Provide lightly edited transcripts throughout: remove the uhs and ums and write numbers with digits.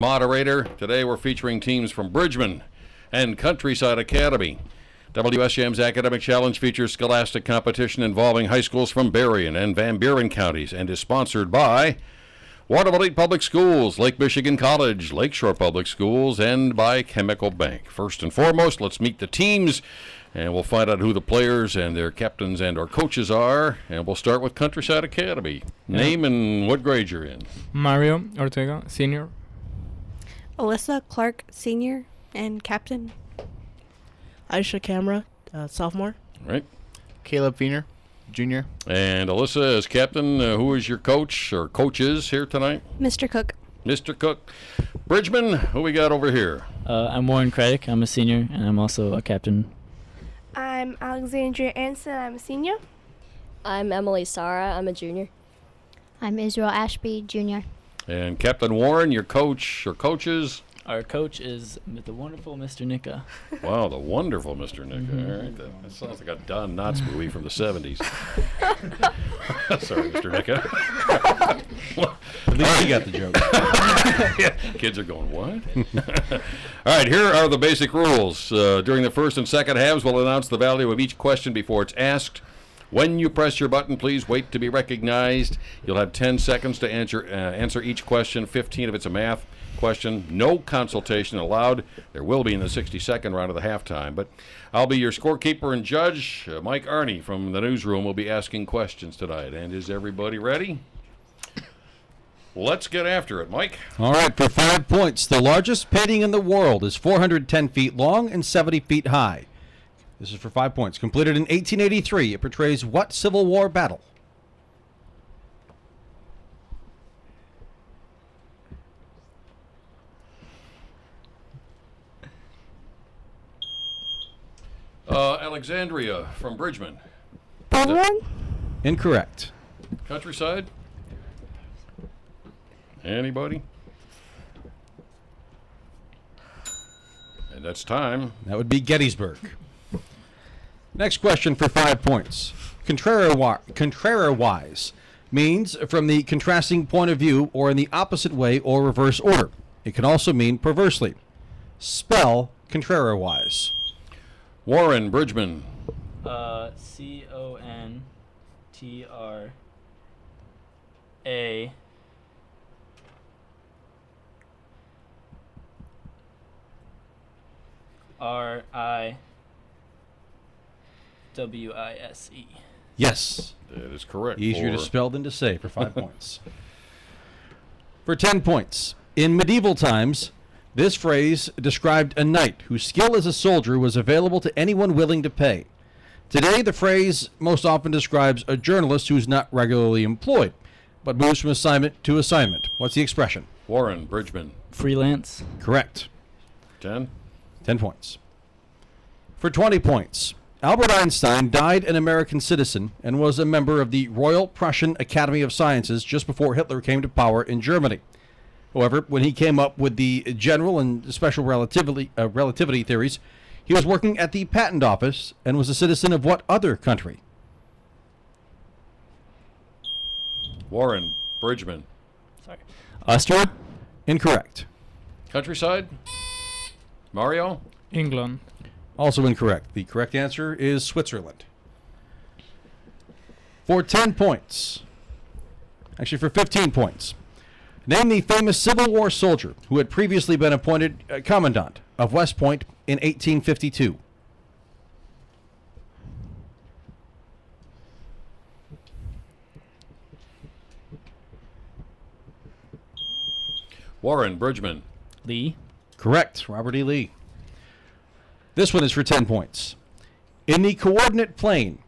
Moderator. Today we're featuring teams from Bridgman and Countryside Academy. WSJM's Academic Challenge features scholastic competition involving high schools from Berrien and Van Buren counties and is sponsored by Waterville Public Schools, Lake Michigan College, Lakeshore Public Schools, and by Chemical Bank. First and foremost, let's meet the teams, and we'll find out who the players and their captains and our coaches are. And we'll start with Countryside Academy. Name and what grade you're in. Mario Ortega, senior. Alyssa Clark, senior and captain. Aisha Camera, sophomore. All right. Caleb Feener, junior. And Alyssa is captain. Who is your coach or coaches here tonight? Mr. Cook. Mr. Cook. Bridgman, who we got over here? I'm Warren Craddock. I'm a senior, and I'm also a captain. I'm Alexandria Anson. I'm a senior. I'm Emily Sara. I'm a junior. I'm Israel Ashby, junior. And Captain Warren, your coach or coaches? Our coach is the wonderful Mr. Nika. Wow, the wonderful Mr. Nika. All right, that sounds like a Don Knotts movie from the 70s. Sorry, Mr. Nika. At least you got the joke. Yeah, kids are going, what? All right, here are the basic rules. During the first and second halves, we'll announce the value of each question before it's asked. When you press your button, please wait to be recognized. You'll have 10 seconds to answer each question, 15 if it's a math question. No consultation allowed. There will be in the 60-second round of the halftime. But I'll be your scorekeeper and judge. Mike Arney from the newsroom will be asking questions tonight. And is everybody ready? Let's get after it, Mike. All right, for 5 points. The largest painting in the world is 410 feet long and 70 feet high. This is for 5 points. Completed in 1883, it portrays what Civil War battle? Alexandria from Bridgman. Bridgman? Incorrect. Countryside? Anybody? And that's time. That would be Gettysburg. Next question for 5 points. Contrariwise means from the contrasting point of view or in the opposite way or reverse order. It can also mean perversely. Spell contrariwise. Warren, Bridgman. C-O-N-T-R-A R-I-W-I-S-E. Yes. That is correct. Easier to spell than to say for 5 points. For 10 points. In medieval times, this phrase described a knight whose skill as a soldier was available to anyone willing to pay. Today, the phrase most often describes a journalist who's not regularly employed, but moves from assignment to assignment. What's the expression? Warren, Bridgman. Freelance. Correct. 10. 10 points. For 20 points. Albert Einstein died an American citizen and was a member of the Royal Prussian Academy of Sciences just before Hitler came to power in Germany. However, when he came up with the general and special relativity theories, he was working at the patent office and was a citizen of what other country? Warren, Bridgman. Sorry. Austria? Incorrect. Countryside? Mario? England. Also incorrect. The correct answer is Switzerland. For 10 points. Actually, for 15 points. Name the famous Civil War soldier who had previously been appointed commandant of West Point in 1852. Warren, Bridgman. Lee. Correct. Robert E. Lee. This one is for 10 points. In the coordinate plane,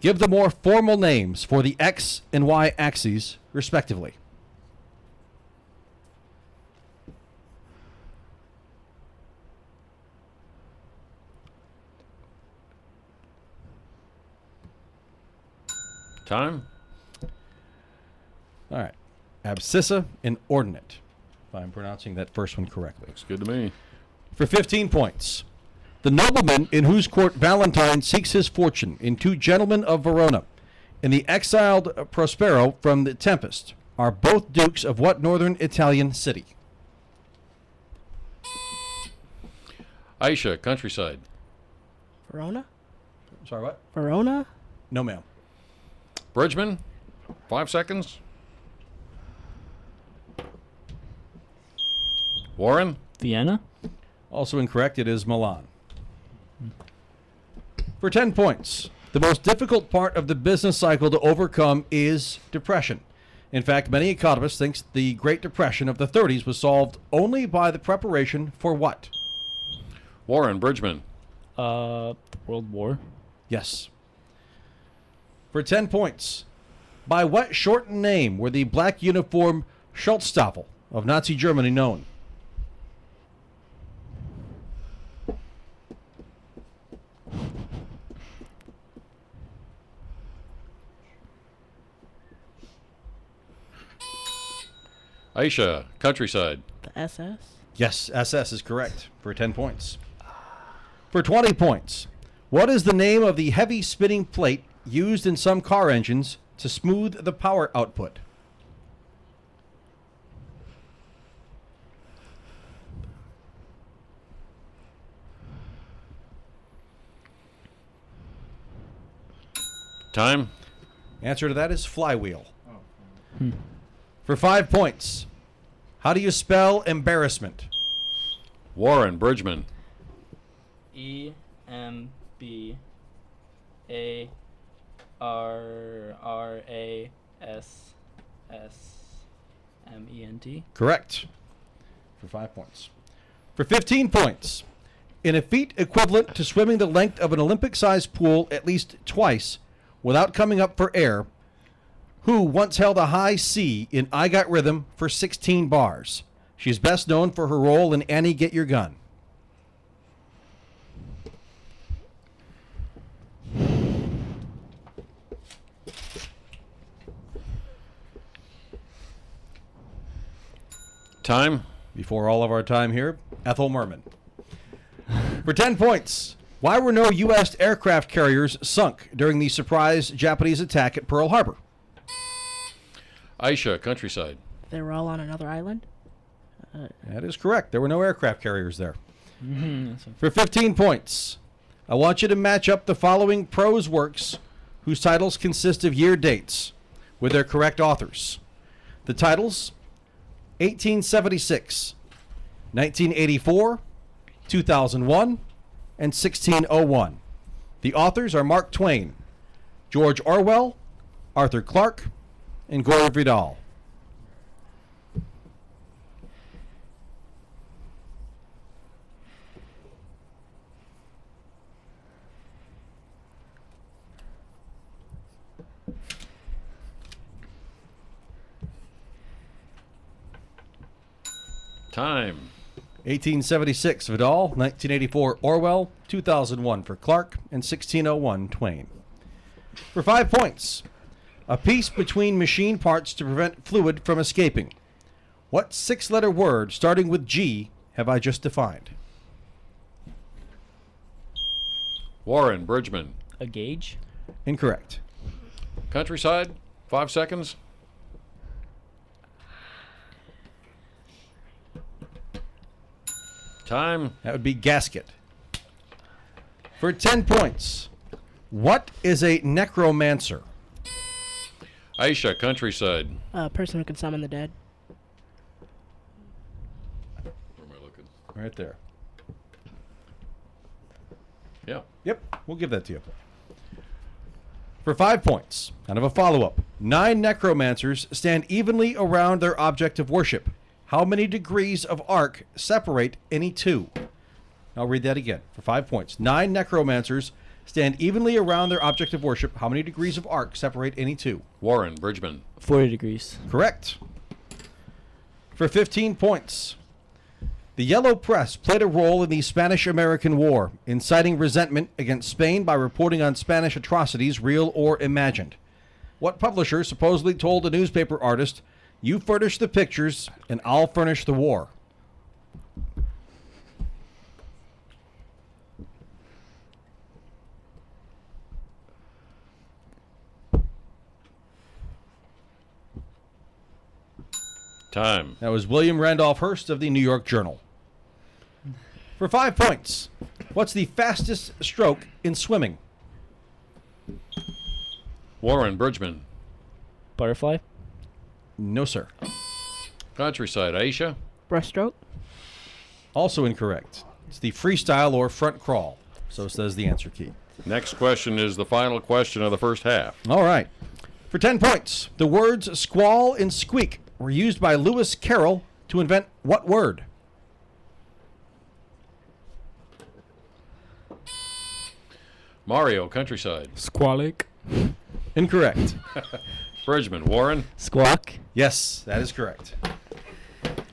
give the more formal names for the X and Y axes, respectively. Time? All right. Abscissa and ordinate, if I'm pronouncing that first one correctly. Looks good to me. For 15 points. The nobleman in whose court Valentine seeks his fortune in Two Gentlemen of Verona and the exiled Prospero from The Tempest are both dukes of what northern Italian city? Aisha, countryside. Verona? Sorry, what? Verona? No, ma'am. Bridgman, 5 seconds. Warren, Vienna. Also incorrect. It is Milan. For 10 points, the most difficult part of the business cycle to overcome is depression. In fact, many economists think the Great Depression of the 30s was solved only by the preparation for what? Warren, Bridgman. World War. Yes. For 10 points, by what shortened name were the black uniform Schutzstaffel of Nazi Germany known? Aisha, countryside. The SS? Yes, SS is correct for 10 points. For 20 points, what is the name of the heavy spinning plate used in some car engines to smooth the power output? Time. Answer to that is flywheel. For 5 points, how do you spell embarrassment? Warren, Bridgman. EMBARRASSMENT. Correct. For 5 points. For 15 points, in a feat equivalent to swimming the length of an Olympic-sized pool at least twice without coming up for air, who once held a high C in I Got Rhythm for 16 bars? She's best known for her role in Annie Get Your Gun. Time. Before all of our time here, Ethel Merman. For 10 points, why were no U.S. aircraft carriers sunk during the surprise Japanese attack at Pearl Harbor? Aisha, countryside. They were all on another island? That is correct. There were no aircraft carriers there. For 15 points, I want you to match up the following prose works whose titles consist of year dates with their correct authors. The titles: 1876, 1984, 2001, and 1601. The authors are Mark Twain, George Orwell, Arthur Clarke, and Gore Vidal. Time. 1876 Vidal, 1984 Orwell, 2001 for Clark, and 1601 Twain. For 5 points, a piece between machine parts to prevent fluid from escaping. What 6-letter word starting with G have I just defined? Warren, Bridgman. A gauge. Incorrect. Countryside, 5 seconds. Time. That would be gasket. For 10 points, what is a necromancer? Aisha, countryside. A person who can summon the dead. Where am I looking? Right there. Yeah. Yep, we'll give that to you. For 5 points, kind of a follow-up. 9 necromancers stand evenly around their object of worship. How many degrees of arc separate any two? I'll read that again for 5 points. 9 necromancers stand evenly around their object of worship. How many degrees of arc separate any two? Warren, Bridgman. 40 degrees. Correct. For 15 points, the Yellow Press played a role in the Spanish-American War, inciting resentment against Spain by reporting on Spanish atrocities, real or imagined. What publisher supposedly told a newspaper artist, "You furnish the pictures, and I'll furnish the war"? Time. That was William Randolph Hearst of the New York Journal. For 5 points, what's the fastest stroke in swimming? Warren, Bridgman. Butterfly. No, sir. Countryside, Aisha. Breaststroke. Also incorrect. It's the freestyle or front crawl. So says the answer key. Next question is the final question of the first half. All right. For 10 points, the words squall and squeak were used by Lewis Carroll to invent what word? Mario, Countryside. Squalic. Incorrect. Bridgman, Warren. Squawk. Yes, that is correct.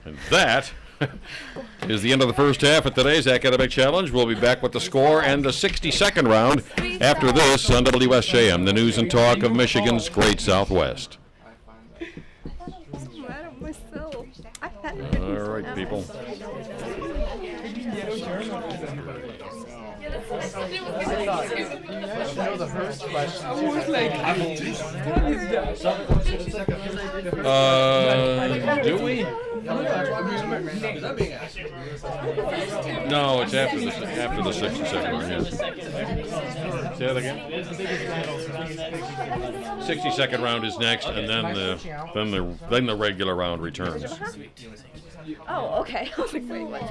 And that is the end of the first half of today's academic challenge. We'll be back with the score and the 60-second round after this on WSJM, the news and talk of Michigan's Great Southwest. All right, people. Do we? No, it's after the 60-second round. Yes. Say that again. 60-second round is next, and then the regular round returns. Oh, okay. I was like, wait, what?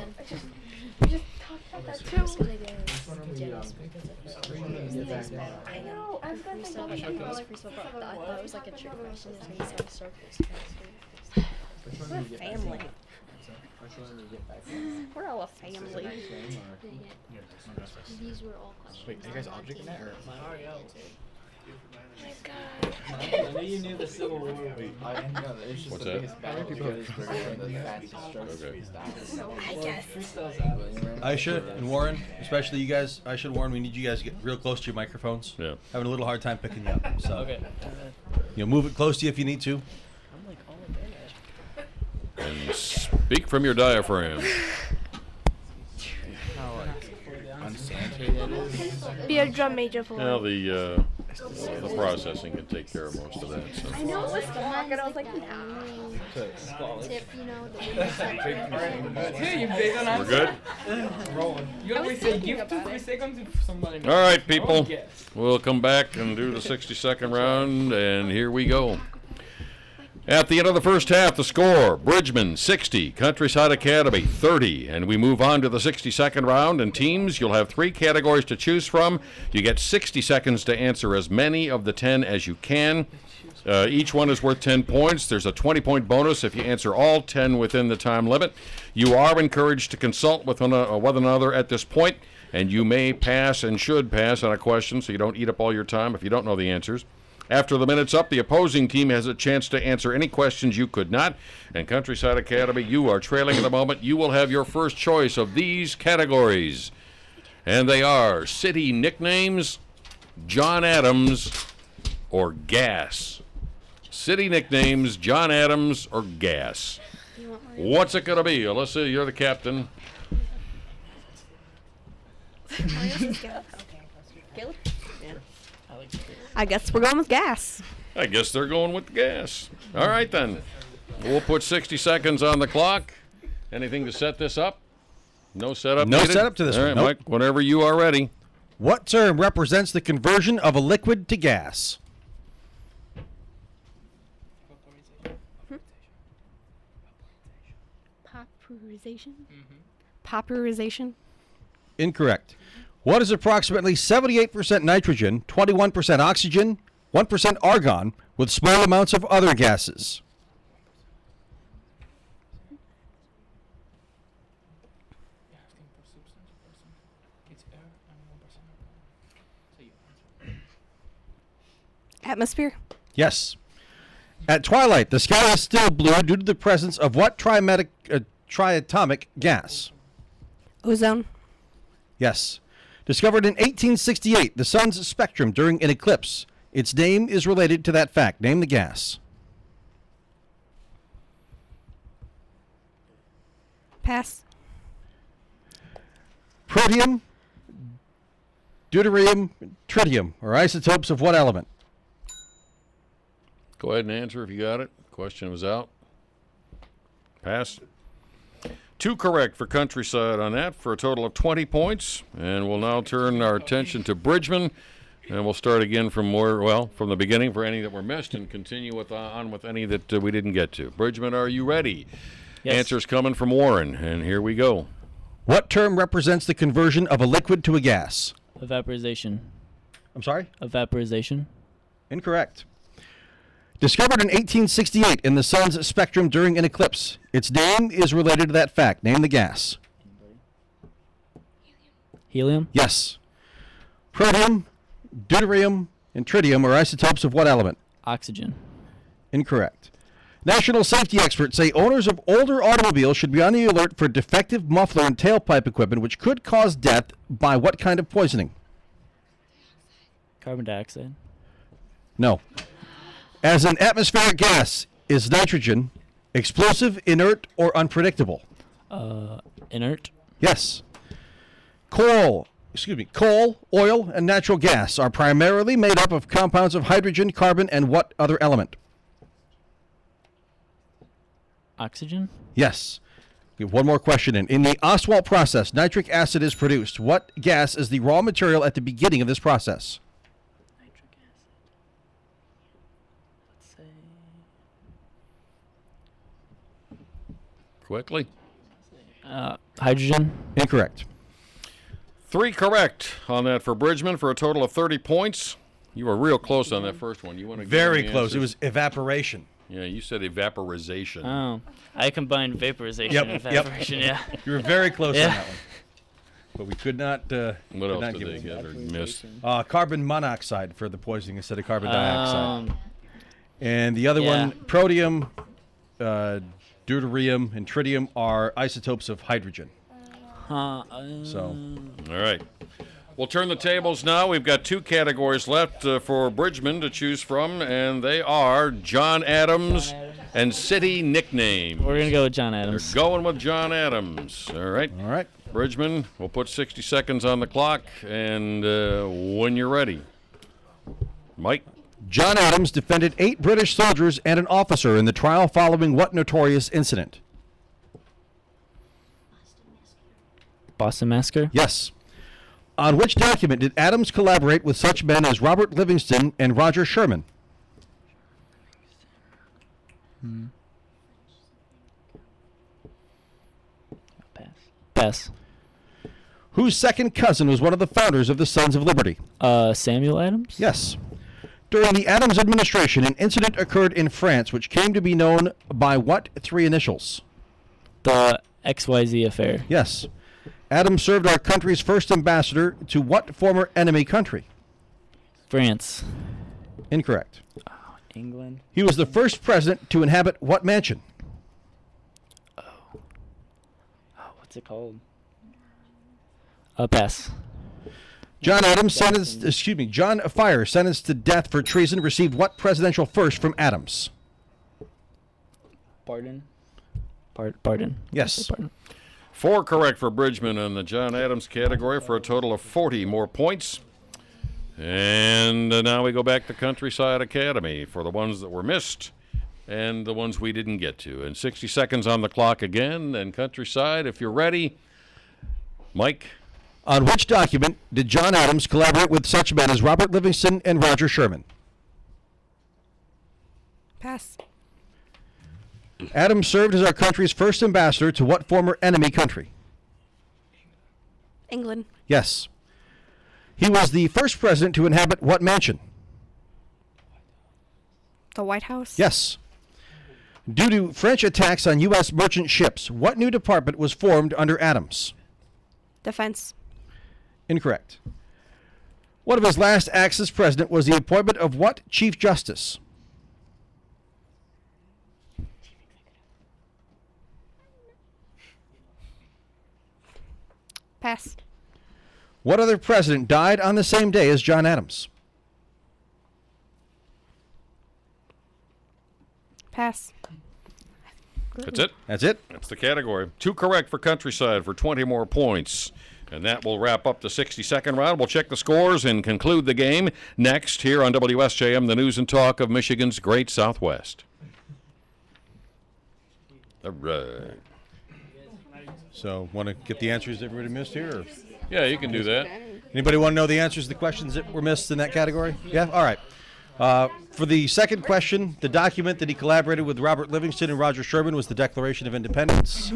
We just talked about that too. I know. I was gonna think about it. I thought it was like a trick question. We're a family. We're all a family. These were all questions. Wait, are you guys object that or? Oh my god. I know you knew the Civil War. What's that? I guess. Aisha and Warren, especially you guys, Aisha and Warren, we need you guys to get real close to your microphones. Yeah. Having a little hard time picking you up. So, Okay. move it close to you if you need to. And speak from your diaphragm. Unsanitary that is. Be a drum major for Well, me. the processing can take care of most of that. So. I know it was stuck, and I was like, nah. Tip, you know, We're good? You always say give 2 3 seconds if somebody knows. All right, people. We'll come back and do the 60-second round, and here we go. At the end of the first half, the score, Bridgman 60, Countryside Academy 30. And we move on to the 60-second round. And teams, you'll have 3 categories to choose from. You get 60 seconds to answer as many of the 10 as you can. Each one is worth 10 points. There's a 20-point bonus if you answer all 10 within the time limit. You are encouraged to consult with one another at this point, and you may pass and should pass on a question so you don't eat up all your time if you don't know the answers. After the minute's up, the opposing team has a chance to answer any questions you could not. And Countryside Academy, you are trailing at the moment. You will have your first choice of these categories. And they are city nicknames, John Adams, or gas. City nicknames, John Adams, or gas. What's it going to be? Alyssa, you're the captain. Caleb? I guess we're going with gas. I guess they're going with the gas. All right, then. We'll put 60 seconds on the clock. Anything to set this up? No setup No needed? setup to this All one, right, nope. Mike, whenever you are ready. What term represents the conversion of a liquid to gas? Popularization? Popularization? Incorrect. What is approximately 78% nitrogen, 21% oxygen, 1% argon, with small amounts of other gases? Atmosphere? Yes. At twilight, the sky is still blue due to the presence of what triatomic gas? Ozone? Yes. Discovered in 1868, the sun's spectrum during an eclipse. Its name is related to that fact. Name the gas. Pass. Protium, deuterium, tritium are isotopes of what element? Go ahead and answer if you got it. Question was out. Pass. 2 correct for Countryside on that for a total of 20 points. And we'll now turn our attention to Bridgman. And we'll start again from from the beginning for any that were missed and continue on with any that we didn't get to. Bridgman, are you ready? Yes. Answers coming from Warren, and here we go. What term represents the conversion of a liquid to a gas? Evaporization. I'm sorry? Evaporization. Incorrect. Discovered in 1868 in the sun's spectrum during an eclipse. Its name is related to that fact. Name the gas. Helium. Yes. Protium, deuterium, and tritium are isotopes of what element? Oxygen. Incorrect. National safety experts say owners of older automobiles should be on the alert for defective muffler and tailpipe equipment, which could cause death by what kind of poisoning? Carbon dioxide. No. As an atmospheric gas, is nitrogen explosive, inert, or unpredictable? Inert. Yes. Coal, oil, and natural gas are primarily made up of compounds of hydrogen, carbon, and what other element? Oxygen. Yes. Give one more question in. In the Ostwald process, nitric acid is produced. What gas is the raw material at the beginning of this process? Nitric acid. Let's say. Quickly. Hydrogen. Incorrect. 3 correct on that for Bridgman for a total of 30 points. You were real close on that first one. You want to Very close. It was evaporation. Yeah, you said evaporization. Oh, I combined vaporization and evaporation. Yeah. You were very close Yeah. on that one. But we could not. What else did they get or miss? Carbon monoxide for the poisoning instead of carbon dioxide. And the other one, protium, deuterium, and tritium are isotopes of hydrogen. So. All right. We'll turn the tables now. We've got 2 categories left for Bridgman to choose from, and they are John Adams and city nickname. We're going to go with John Adams. They're going with John Adams. All right. All right. Bridgman, we'll put 60 seconds on the clock, and when you're ready. Mike? John Adams defended 8 British soldiers and an officer in the trial following what notorious incident? Boston Massacre. Yes. On which document did Adams collaborate with such men as Robert Livingston and Roger Sherman? Pass. Whose second cousin was one of the founders of the Sons of Liberty? Samuel Adams? Yes. During the Adams administration, an incident occurred in France which came to be known by what 3 initials? The XYZ affair. Yes. Adams served our country's first ambassador to what former enemy country? France. Incorrect. England. He was the first president to inhabit what mansion? What's it called? Pass. John Fire, sentenced to death for treason, received what presidential first from Adams? Pardon. Pardon. Yes. Pardon. 4 correct for Bridgman in the John Adams category for a total of 40 more points. And now we go back to Countryside Academy for the ones that were missed and the ones we didn't get to. And 60 seconds on the clock again. And Countryside, if you're ready. Mike? On which document did John Adams collaborate with such men as Robert Livingston and Roger Sherman? Pass. Adams served as our country's first ambassador to what former enemy country? England. Yes. He was the first president to inhabit what mansion? The White House. Yes. Due to French attacks on U.S. merchant ships, what new department was formed under Adams? Defense. Incorrect. One of his last acts as president was the appointment of what Chief Justice? Pass. What other president died on the same day as John Adams? Pass. That's it? That's it? That's the category. 2 correct for Countryside for 20 more points. And that will wrap up the 60-second round. We'll check the scores and conclude the game next here on WSJM, the news and talk of Michigan's Great Southwest. All right. So, want to get the answers everybody missed here? Or? Yeah, you can do that. Anybody want to know the answers to the questions that were missed in that category? Yeah? All right. For the second question, the document that he collaborated with Robert Livingston and Roger Sherman was the Declaration of Independence.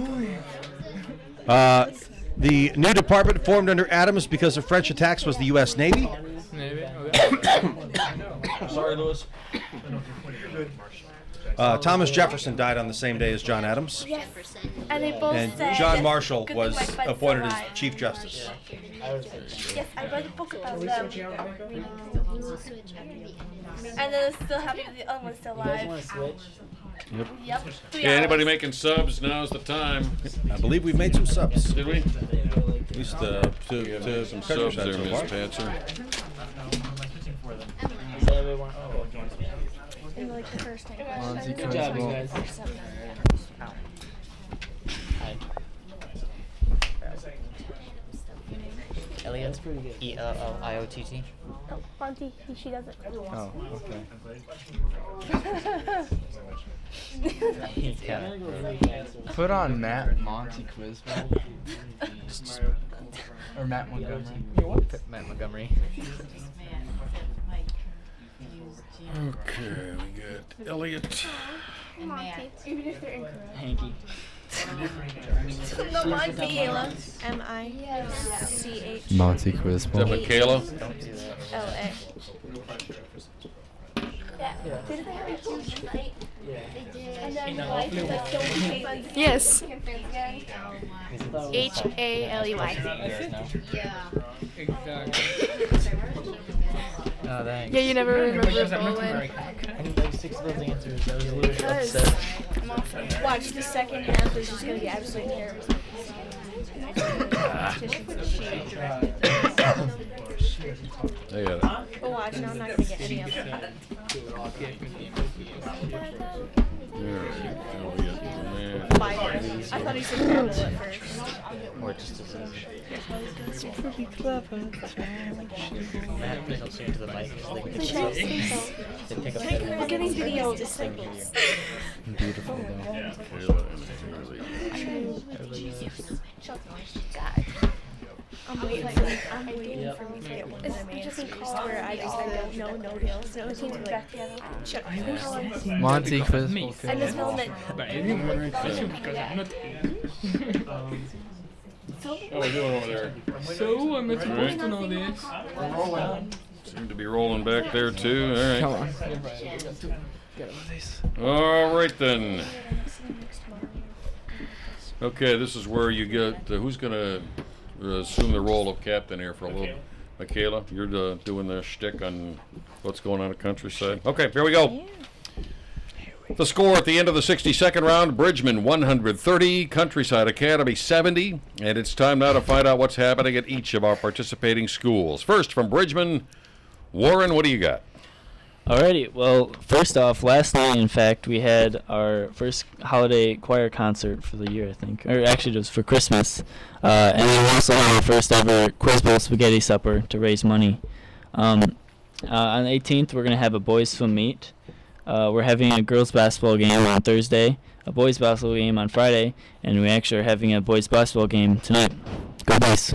The new department formed under Adams because of French attacks was the U.S. Navy. Sorry, Louis. Thomas Jefferson died on the same day as John Adams. Yes. And they both And said John Marshall good was thing my friend's appointed still as alive. Chief Justice. Yes, I read a book about them. And then I'm still happy that the other one's still alive. Yep. Yep. Yeah, anybody making subs, now's the time. I believe we've made some subs. Did we? At least to Some Countryside subs there, so Miss far. Patzer. In like the first time. Good job, you guys. Elliot. ELLIOTT. Oh, Monty, she does it. Oh, okay. Yeah. Put on Matt Monty Quizball. Or Matt Montgomery. Matt Montgomery. Okay, we got Elliot. Monty. Even if they're incorrect. Hanky. No, mine's Michaela. M-I-C-H. Monty Is that Quizball. Michaela? L-A. Yeah. Didn't they have a huge fight? And then life is like so big. Yes. Again. H-A-L-E-Y. Oh, thanks. Yeah, you never remember Bolin. I need like 6 of those answers. I was literally upset. Watch the second half is just gonna be absolutely terrible. They got it. But watch, now I'm not gonna get any of them. Elliot, Five. I thought he said terrible at first. Or just as Matt, please don't speak to the mic so they can pick up Look at these videos. It's like Beautiful though. I'm waiting for me to get one. It's just in calls where I just don't know no deals. So it seems back together. Shut up. Monty Quizball. I just filmed it. How we doing over there? So, I'm not supposed to know this. Seem to be rolling back there too. All right. Come on. All right then. Okay, this is where you get. Who's gonna assume the role of captain here for a little? Michaela, you're doing the shtick on what's going on at Countryside. Okay, here we go. The score at the end of the 62nd round, Bridgman 130, Countryside Academy 70, and it's time now to find out what's happening at each of our participating schools. First, from Bridgman, Warren, what do you got? Alrighty, well, first off, last night, in fact, we had our first holiday choir concert for the year, I think. Or actually, it was for Christmas. And then we also had our first ever Quiz Bowl spaghetti supper to raise money. On the 18th, we're going to have a boys' swim meet. We're having a girls' basketball game on Thursday, a boys' basketball game on Friday, and we actually are having a boys' basketball game tonight. Go boys.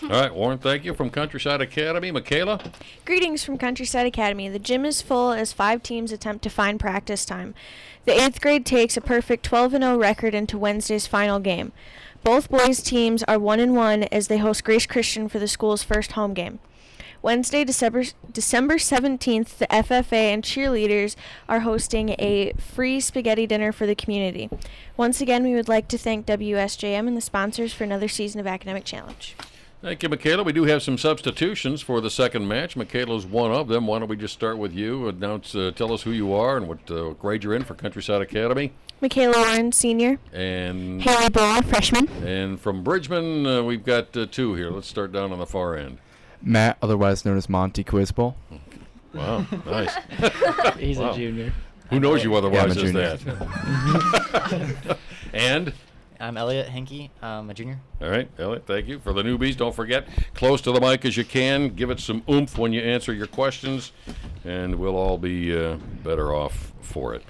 All right, Warren, thank you. From Countryside Academy, Michaela? Greetings from Countryside Academy. The gym is full as 5 teams attempt to find practice time. The 8th grade takes a perfect 12-0 record into Wednesday's final game. Both boys' teams are 1-1 as they host Grace Christian for the school's first home game. Wednesday, December 17th, the FFA and cheerleaders are hosting a free spaghetti dinner for the community. Once again, we would like to thank WSJM and the sponsors for another season of Academic Challenge. Thank you, Michaela. We do have some substitutions for the second match. Michaela's one of them. Why don't we just start with you? Announce, tell us who you are and what grade you're in for Countryside Academy. Michaela Warren, senior. And Haley Bull, freshman. And from Bridgman, we've got 2 here. Let's start down on the far end. Matt, otherwise known as Monty Quizball. Wow, nice. He's a junior. Who knows you otherwise Yeah, I'm a as that? And? I'm Elliot Henke, a junior. All right, Elliot, thank you. For the newbies, don't forget, close to the mic as you can. Give it some oomph when you answer your questions, and we'll all be better off for it.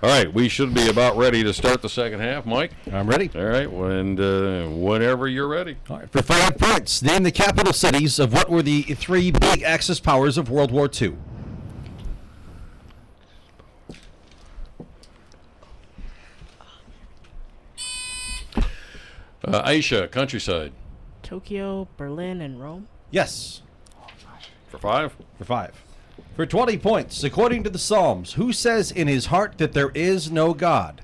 All right, we should be about ready to start the second half. Mike? I'm ready. All right, whenever you're ready. All right, for 5 points, name the capital cities of what were the 3 big Axis powers of World War II. Aisha, countryside. Tokyo, Berlin, and Rome. Yes. For 5? For 5. For 20 points, according to the Psalms, who says in his heart that there is no God?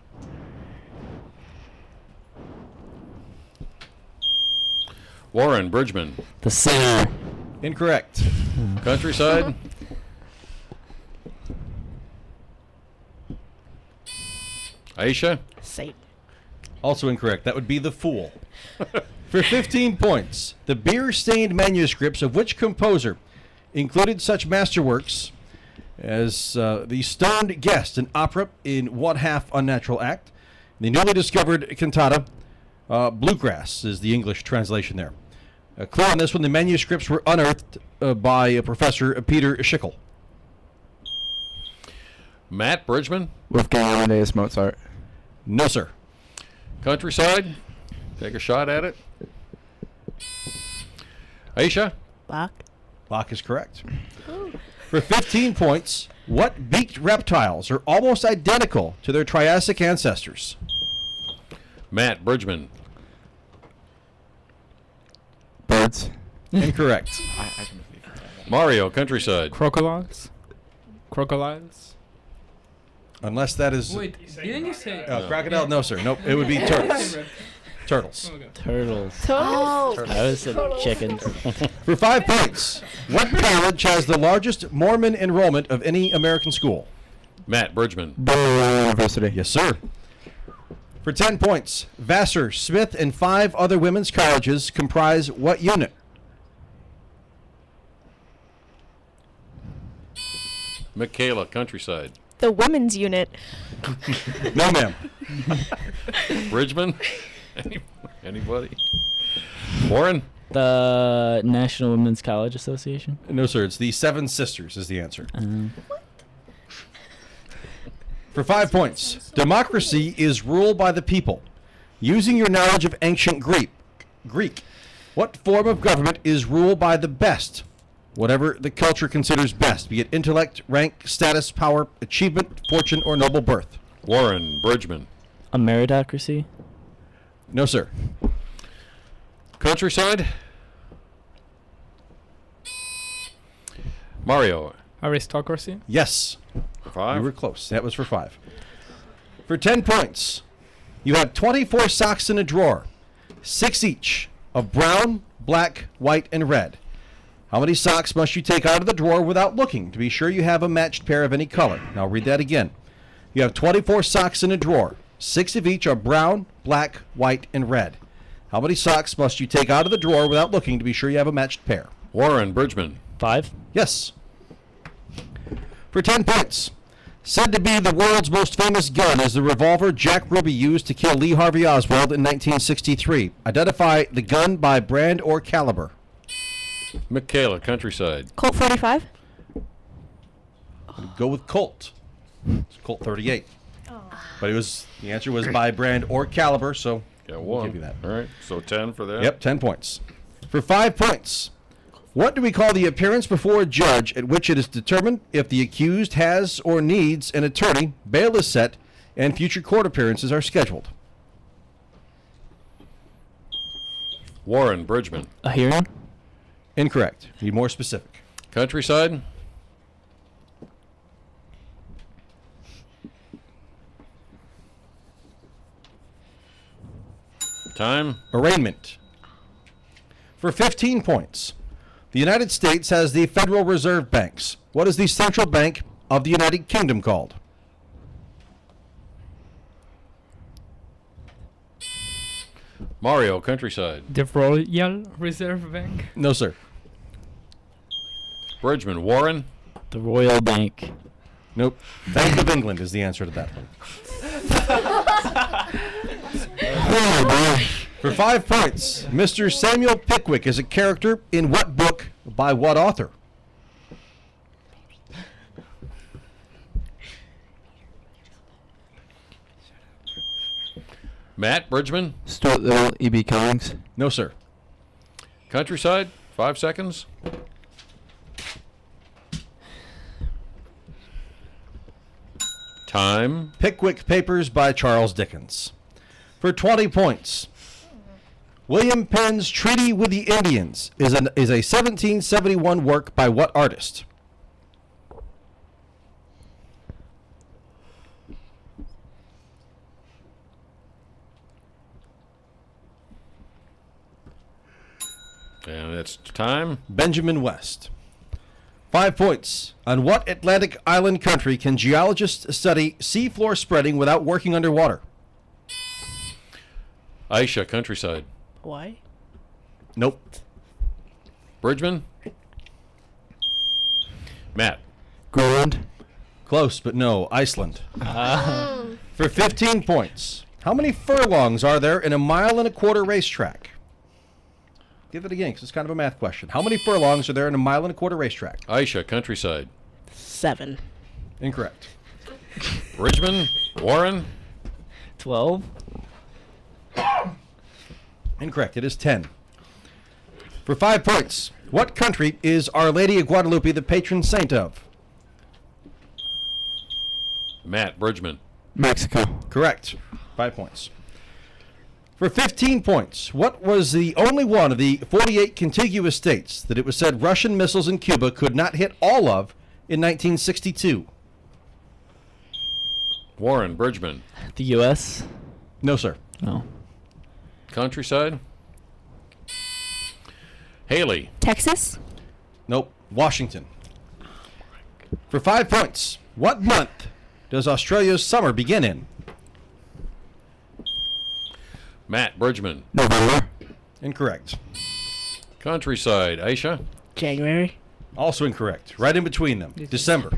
Warren, Bridgman. The sinner. Incorrect. Countryside. Aisha. Satan. Also incorrect. That would be the fool. For 15 points, the beer-stained manuscripts of which composer included such masterworks as The Stoned Guest, an opera in one-half unnatural act, the newly discovered cantata, Bluegrass is the English translation there. Clue on this one, the manuscripts were unearthed by Professor Peter Schickel. Matt, Bridgman. Wolfgang Amadeus Mozart. No, sir. Countryside. Take a shot at it. Aisha. Bach. Bach is correct. For 15 points, what beaked reptiles are almost identical to their Triassic ancestors? Matt, Bridgman. Birds. Incorrect. Mario, countryside. Crocodiles. Crocodiles. Unless that is... Wait, didn't you say... crocodile? No, sir. Nope. It would be turtles. Turtles. Turtles. Oh. I was said chickens. For 5 points, what college has the largest Mormon enrollment of any American school? Matt, Bridgman. Bellevue University. Yes, sir. For 10 points, Vassar, Smith, and 5 other women's colleges comprise what unit? Michaela, countryside. The women's unit. No, ma'am. Bridgman. Anybody? Warren. The National Women's College Association. No, sir. It's the Seven Sisters is the answer. For 5 points, democracy is ruled by the people. Using your knowledge of ancient Greek, what form of government is ruled by the best? Whatever the culture considers best, be it intellect, rank, status, power, achievement, fortune, or noble birth. Warren, Bridgman. A meritocracy. No, sir. Countryside. Mario. Aristocracy. Yes. For 5. You were close. That was for 5. For 10 points, you have 24 socks in a drawer, 6 each, of brown, black, white, and red. How many socks must you take out of the drawer without looking to be sure you have a matched pair of any color? Now read that again. You have 24 socks in a drawer. 6 of each are brown, black, white, and red. How many socks must you take out of the drawer without looking to be sure you have a matched pair? Warren, Bridgman. 5. Yes. For 10 points. Said to be the world's most famous gun is the revolver Jack Ruby used to kill Lee Harvey Oswald in 1963. Identify the gun by brand or caliber. Michaela, countryside. Colt 45. Go with Colt. It's Colt 38. But the answer was by brand or caliber, so Got we'll 1. give you that. All right, so 10 for that. Yep, 10 points. For 5 points, what do we call the appearance before a judge at which it is determined if the accused has or needs an attorney, bail is set, and future court appearances are scheduled? Warren, Bridgman. A hearing. Incorrect. Be more specific. Countryside. Time. Arraignment. For 15 points, the United States has the Federal Reserve Banks. What is the central bank of the United Kingdom called? Mario, countryside. The Royal Reserve Bank. No, sir. Bridgman. Warren. The Royal Bank. Nope. Bank of England is the answer to that one. For 5 points, Mr. Samuel Pickwick is a character in what book by what author? Matt, Bridgman. Stuart Little, E.B. Cummings. No, sir. Countryside, 5 seconds. Time. Pickwick Papers by Charles Dickens. For 20 points. William Penn's Treaty with the Indians is a 1771 work by what artist? And it's time. Benjamin West. 5 points. On what Atlantic island country can geologists study seafloor spreading without working underwater? Aisha, Countryside. Hawaii? Nope. Bridgman. Matt. Greenland. Close, but no. Iceland. For 15 points. How many furlongs are there in a 1.25-mile racetrack? Give it again, because it's kind of a math question. How many furlongs are there in a 1.25-mile racetrack? Aisha, Countryside. 7. Incorrect. Bridgman. Warren. 12. Incorrect. It is 10. For 5 points. What country is Our Lady of Guadalupe the patron saint of? Matt, Bridgman. Mexico. Correct. 5 points. For 15 points, what was the only one of the 48 contiguous states that it was said Russian missiles in Cuba could not hit all of in 1962? Warren, Bridgman. The U.S.? No, sir. No. Countryside. Haley. Texas? Nope. Washington. For 5 points, what month does Australia's summer begin in? Matt, Bridgman. November. Incorrect. Countryside. Aisha. January? Also incorrect. Right in between them. December.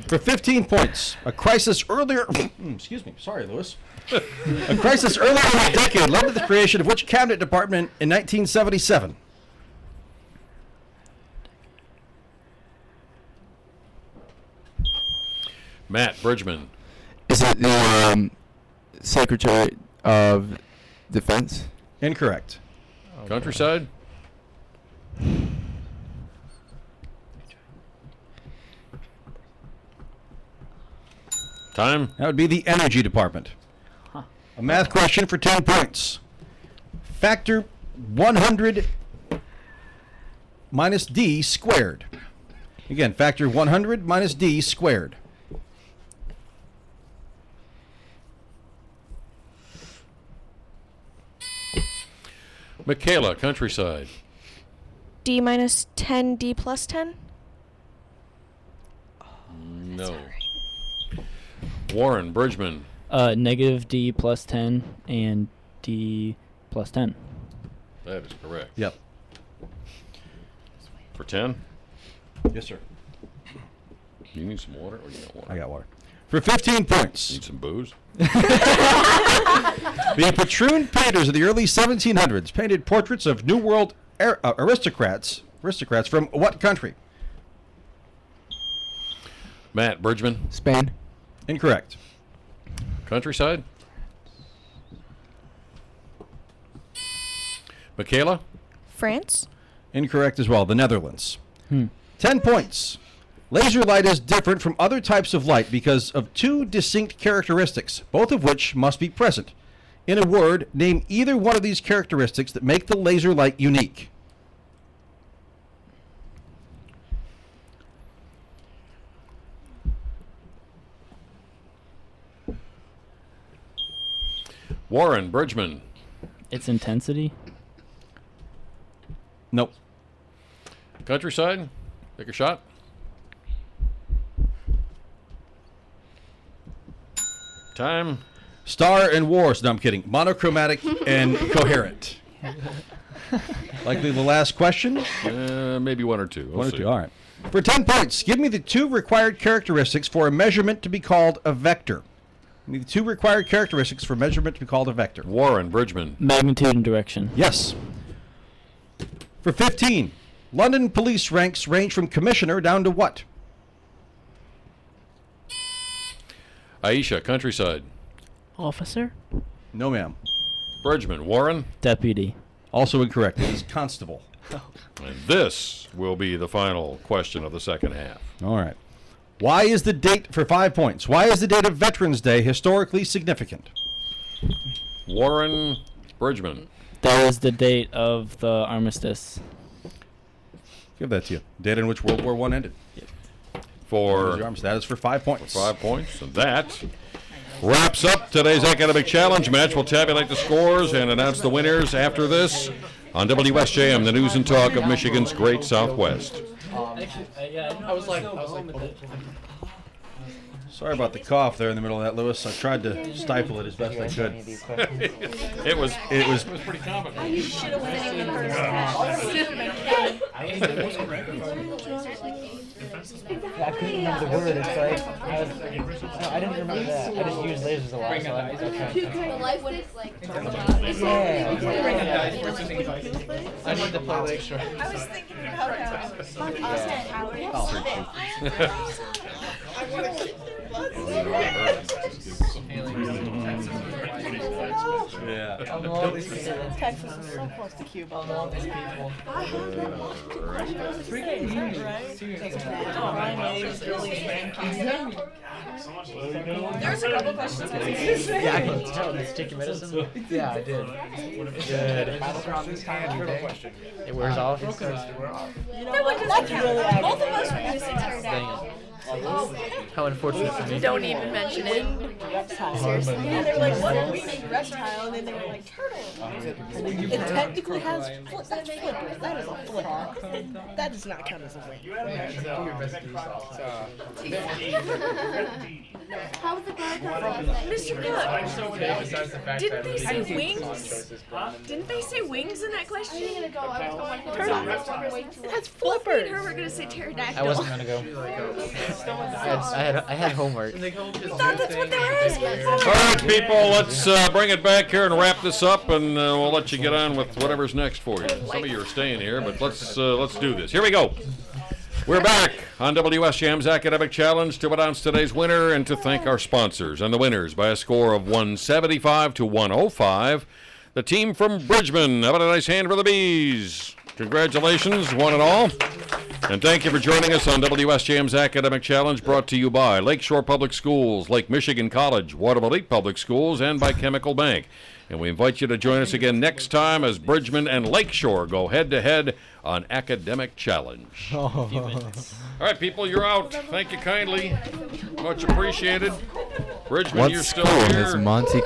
For 15 points, a crisis earlier... excuse me. Sorry, Lewis. A crisis earlier in the decade led to the creation of which cabinet department in 1977? Matt, Bridgman. Is it the Secretary of Defense? Incorrect. Countryside. Time. That would be the Energy Department. A math question for 10 points. Factor 100 minus d squared. Again, factor 100 minus d squared. Michaela, Countryside. D minus 10, D plus 10? No. Warren, Bridgman. Negative D plus 10 and D plus 10. That is correct. Yep. For 10? Yes, sir. You need some water or you got water? I got water. For 15 points. Need some booze? The patroon painters of the early 1700s painted portraits of New World aristocrats from what country? Matt, Bridgman. Spain. Incorrect. Countryside. Michaela. France? Incorrect as well. The Netherlands. 10 points. Laser light is different from other types of light because of two distinct characteristics, both of which must be present. In a word, name either one of these characteristics that make the laser light unique. Warren, Bridgman. Its intensity? Nope. Countryside. Take a shot. Time. Star and Wars. No, I'm kidding. Monochromatic and coherent. Likely the last question? Maybe one or two. One or two. All right. For 10 points, give me the two required characteristics for a measurement to be called a vector. Give me the two required characteristics for measurement to be called a vector. Warren, Bridgman. Magnitude and direction. Yes. For 15, London police ranks range from commissioner down to what? Aisha, Countryside. Officer. No, ma'am. Bridgman. Warren. Deputy. Also incorrect. It is constable. And this will be the final question of the second half. All right. Why is the date, for 5 points, why is the date of Veterans Day historically significant? Warren. Bridgman. That was the date of the armistice. Give that to you. Date in which World War I ended. That is for 5 points. 5 points. And that wraps up today's academic challenge match. We'll tabulate the scores and announce the winners after this on WSJM, the news and talk of Michigan's Great Southwest. Sorry about the cough there in the middle of that, Lewis. I tried to stifle it as best I could. It was pretty common. You should have went in the I couldn't remember the word. It's like I didn't remember that. I just used lasers a lot. So I need to play Lakeshore. I was thinking about Texas is so close to Cuba. All these people. There's a couple questions. Yeah, I can tell. Did you take your medicine? Yeah, I did. Good. It wears off. That one doesn't count. Both of us were missing turned out. How unfortunate for me. Don't even mention it. Seriously. Yeah, they were like, what if we make reptile? And then they were like, turtle. It technically has flippers. That is a flipper. That does not count as a wing. How would the bird Mr. Cook, didn't they say wings? Didn't they say wings in that question? Turtle. That's flipper. Me and her were going to say pterodactyl. I wasn't gonna go. I had homework. I thought that's what they were asking for. All right, people, let's bring it back here and wrap this up, and we'll let you get on with whatever's next for you. Some of you are staying here, but let's do this. Here we go. We're back on WSJM's Academic Challenge to announce today's winner and to thank our sponsors. And the winners by a score of 175 to 105. The team from Bridgman. Have a nice hand for the Bees. Congratulations, one and all. And thank you for joining us on WSJM's Academic Challenge, brought to you by Lakeshore Public Schools, Lake Michigan College, Waterville Elite Public Schools, and by Chemical Bank. And we invite you to join us again next time as Bridgman and Lakeshore go head-to-head on Academic Challenge. All right, people, you're out. Thank you kindly. Much appreciated. Bridgman, What you're still school here. has Monty